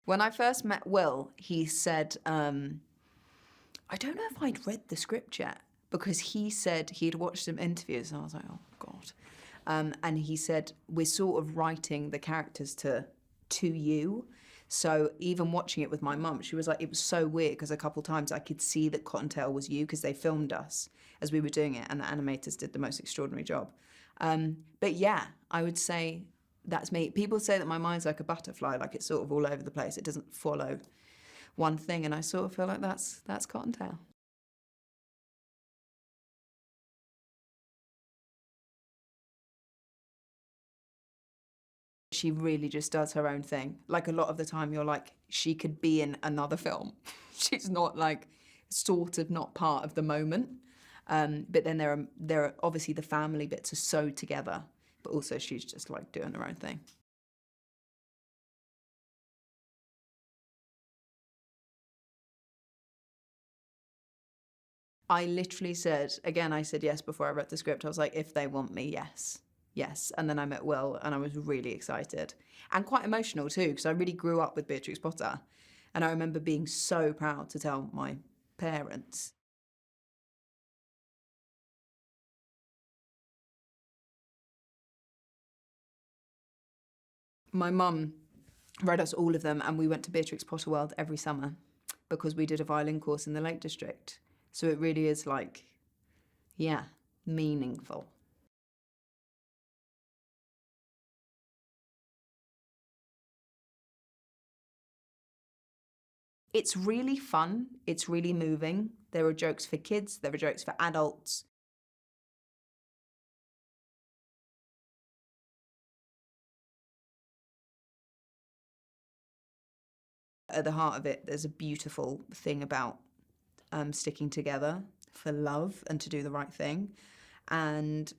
When I first met Will, he said, I don't know if I'd read the script yet, because he said he'd watched some interviews, and I was like, oh, God. And he said, we're sort of writing the characters to you. So even watching it with my mum, she was like, it was so weird, because a couple times I could see that Cottontail was you, because they filmed us as we were doing it, and the animators did the most extraordinary job. But yeah, I would say that's me. People say that my mind's like a butterfly, like it's sort of all over the place. It doesn't follow one thing, and I sort of feel like that's Cottontail. She really just does her own thing. Like a lot of the time you're like, she could be in another film. She's not like, sort of not part of the moment. But then there are obviously the family bits are so together, but also she's just like doing her own thing. I literally said, again, I said yes before I read the script. I was like, if they want me, yes. Yes. And then I met Will and I was really excited and quite emotional too, because I really grew up with Beatrix Potter. And I remember being so proud to tell my parents. My mum read us all of them, and we went to Beatrix Potter World every summer because we did a violin course in the Lake District. So it really is like, yeah, meaningful. It's really fun. It's really moving. There are jokes for kids. There are jokes for adults. At the heart of it, there's a beautiful thing about sticking together for love and to do the right thing, and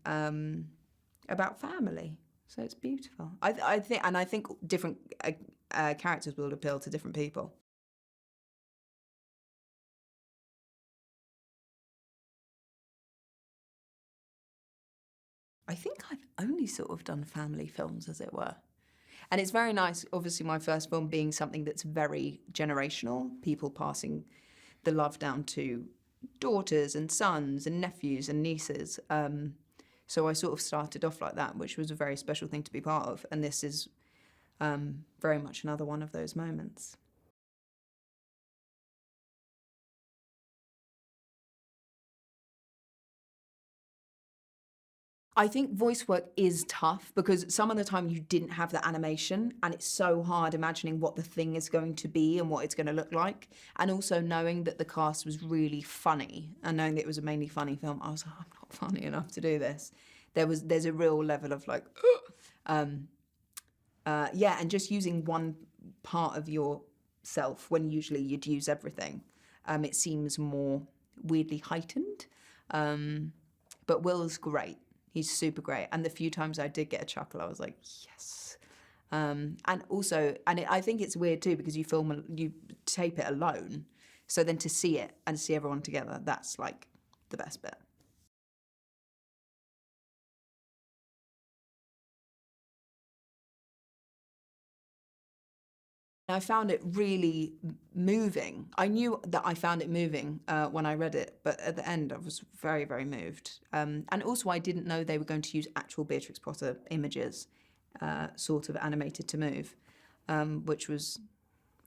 about family. So it's beautiful. I think different characters will appeal to different people. I think I've only sort of done family films, as it were. And it's very nice, obviously, my first film being something that's very generational, people passing the love down to daughters and sons and nephews and nieces. So I sort of started off like that, which was a very special thing to be part of. And this is very much another one of those moments. I think voice work is tough because some of the time you didn't have the animation, and it's so hard imagining what the thing is going to be and what it's going to look like. And also knowing that the cast was really funny and knowing that it was a mainly funny film, I was like, I'm not funny enough to do this. There's a real level of like, yeah, and just using one part of yourself when usually you'd use everything. It seems more weirdly heightened. But Will's great. He's super great. And the few times I did get a chuckle, I was like, yes. And also, I think it's weird too, because you tape it alone. So then to see it and see everyone together, that's like the best bit. I found it really moving. I knew that I found it moving when I read it, but at the end I was very, very moved. And also I didn't know they were going to use actual Beatrix Potter images, sort of animated to move, which was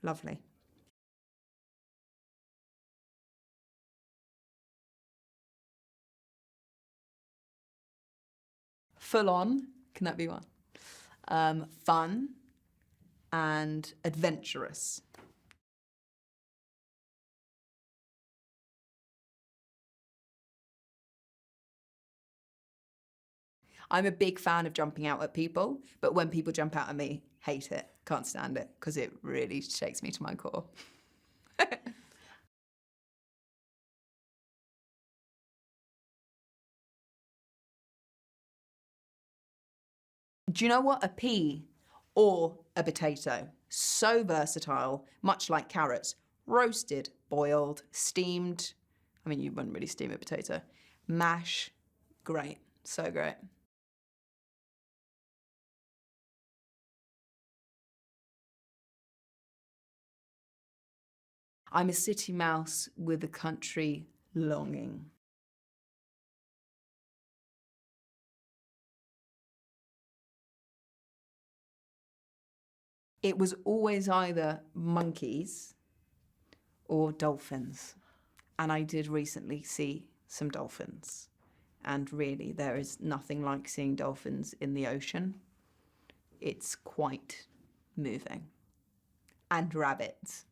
lovely. Full on, can that be one? Fun and adventurous. I'm a big fan of jumping out at people, but when people jump out at me, hate it, can't stand it, because it really shakes me to my core. Do you know what? A pea or a potato. So versatile, much like carrots. Roasted, boiled, steamed. I mean, you wouldn't really steam a potato. Mash, great, so great. I'm a city mouse with a country longing. It was always either monkeys or dolphins. And I did recently see some dolphins. And really, there is nothing like seeing dolphins in the ocean. It's quite moving. And rabbits.